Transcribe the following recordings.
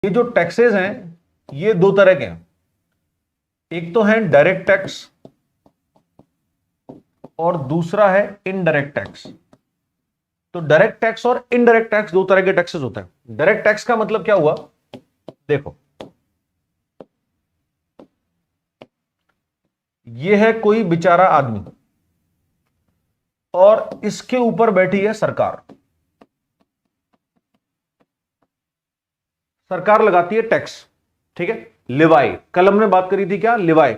ये जो टैक्सेस हैं ये दो तरह के हैं। एक तो है डायरेक्ट टैक्स और दूसरा है इनडायरेक्ट टैक्स। तो डायरेक्ट टैक्स और इनडायरेक्ट टैक्स दो तरह के टैक्सेस होते हैं। डायरेक्ट टैक्स का मतलब क्या हुआ, देखो ये है कोई बेचारा आदमी और इसके ऊपर बैठी है सरकार। सरकार लगाती है टैक्स, ठीक है। लिवाई, कल हमने बात करी थी क्या, levy.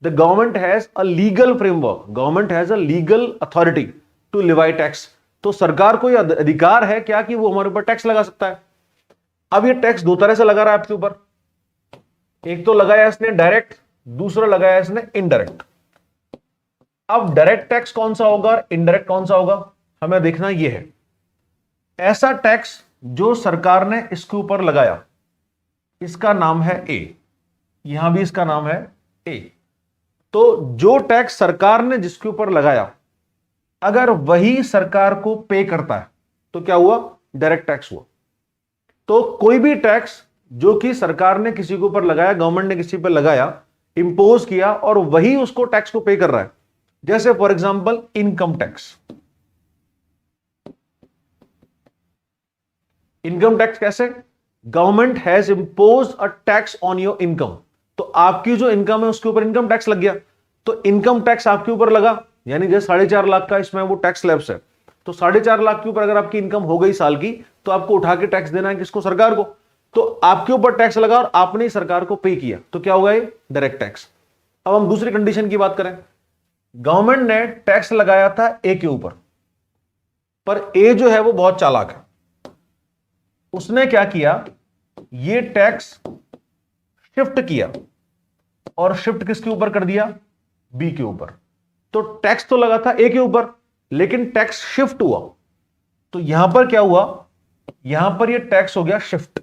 The government has a legal framework, government has a legal authority to levy tax. तो सरकार को यह अधिकार है क्या कि वो हमारे ऊपर टैक्स लगा सकता है। अब ये टैक्स दो तरह से लगा रहा है आपके ऊपर। एक तो लगाया इसने डायरेक्ट, दूसरा लगाया इसने इनडायरेक्ट। अब डायरेक्ट टैक्स कौन सा होगा और इनडायरेक्ट कौन सा होगा, हमें देखना यह है। ऐसा टैक्स जो सरकार ने इसके ऊपर लगाया, इसका नाम है ए, यहां भी इसका नाम है ए। तो जो टैक्स सरकार ने जिसके ऊपर लगाया, अगर वही सरकार को पे करता है तो क्या हुआ, डायरेक्ट टैक्स हुआ। तो कोई भी टैक्स जो कि सरकार ने किसी के ऊपर लगाया, गवर्नमेंट ने किसी पर लगाया, इंपोज किया और वही उसको टैक्स को पे कर रहा है, जैसे for example income tax. Income tax कैसे, government has impose a tax on your income. तो आपकी जो इनकम है उसके ऊपर इनकम टैक्स लग गया। तो इनकम टैक्स आपके ऊपर लगा, यानी जैसे 4.5 लाख का इसमें वो टैक्स स्लैब्स है। तो 4.5 लाख के ऊपर अगर आपकी इनकम हो गई साल की, तो आपको उठा के टैक्स देना है किसको, सरकार को। तो आपके ऊपर टैक्स लगा और आपने सरकार को पे किया, तो क्या होगा, ये डायरेक्ट टैक्स। अब हम दूसरी कंडीशन की बात करें। गवर्नमेंट ने टैक्स लगाया था ए के ऊपर, पर ए जो है वो बहुत चालाक है। उसने क्या किया, ये टैक्स शिफ्ट किया और शिफ्ट किसके ऊपर कर दिया, बी के ऊपर। तो टैक्स तो लगा था ए के ऊपर, लेकिन टैक्स शिफ्ट हुआ। तो यहां पर क्या हुआ, यहां पर ये टैक्स हो गया शिफ्ट।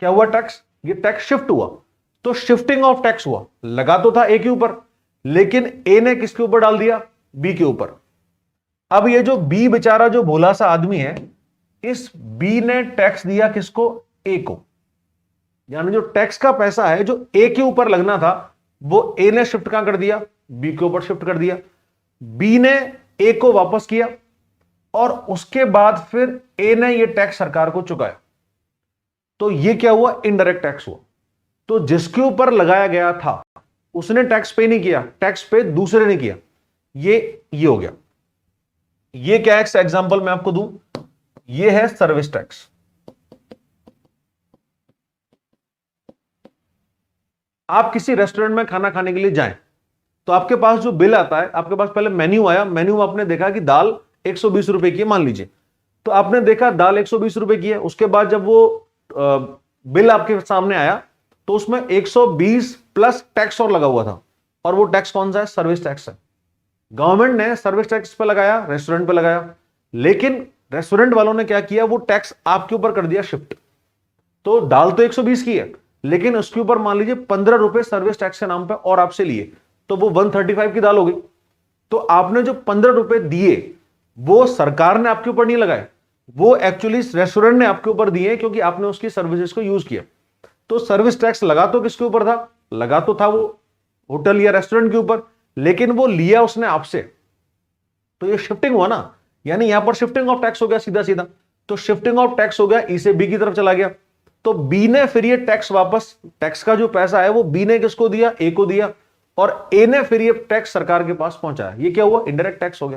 क्या हुआ, टैक्स, ये टैक्स शिफ्ट हुआ। तो शिफ्टिंग ऑफ टैक्स हुआ, लगा तो था ए के ऊपर, लेकिन ए ने किसके ऊपर डाल दिया, बी के ऊपर। अब ये जो बी बेचारा जो भोला सा आदमी है, इस बी ने टैक्स दिया किसको, ए को। यानी जो टैक्स का पैसा है जो ए के ऊपर लगना था, वो ए ने शिफ्ट कहां कर दिया, बी के ऊपर शिफ्ट कर दिया। बी ने ए को वापस किया और उसके बाद फिर ए ने ये टैक्स सरकार को चुकाया। तो ये क्या हुआ, इनडायरेक्ट टैक्स हुआ। तो जिसके ऊपर लगाया गया था उसने टैक्स पे नहीं किया, टैक्स पे दूसरे ने किया, ये हो गया। ये क्या है एग्जांपल मैं आपको दूं, ये है सर्विस टैक्स। आप किसी रेस्टोरेंट में खाना खाने के लिए जाएं, तो आपके पास जो बिल आता है, आपके पास पहले मेन्यू आया, मेन्यू में आपने देखा कि दाल 120 रुपए की है मान लीजिए। तो आपने देखा दाल 120 रुपए की है। उसके बाद जब वो बिल आपके सामने आया, तो उसमें 120 प्लस टैक्स और लगा हुआ था। और वो टैक्स कौन सा है, सर्विस टैक्स है। गवर्नमेंट ने सर्विस टैक्स पे लगाया, रेस्टोरेंट पे लगाया, लेकिन रेस्टोरेंट वालों ने क्या किया, वो टैक्स आपके ऊपर कर दिया शिफ्ट। तो दाल तो 120 की है, लेकिन उसके ऊपर मान लीजिए 15 रुपए सर्विस टैक्स के नाम पे और आपसे लिए, तो वो 135 की दाल हो गई। तो आपने जो 15 रुपए दिए, वो सरकार ने आपके ऊपर नहीं लगाए, वो एक्चुअली रेस्टोरेंट ने आपके ऊपर दिए, क्योंकि आपने उसकी सर्विसेज को यूज किया। तो सर्विस टैक्स लगा तो किसके ऊपर था, लगा तो था वो होटल या रेस्टोरेंट के ऊपर, लेकिन वो लिया उसने आपसे। तो ये शिफ्टिंग हुआ ना, यानी यहां पर शिफ्टिंग ऑफ टैक्स हो गया सीधा सीधा। तो शिफ्टिंग ऑफ टैक्स हो गया, ई से बी की तरफ चला गया। तो बी ने फिर ये टैक्स वापस, टैक्स का जो पैसा है वो बी ने किसको दिया, ए को दिया, और ए ने फिर ये टैक्स सरकार के पास पहुंचाया। ये क्या हुआ, इनडायरेक्ट टैक्स हो गया।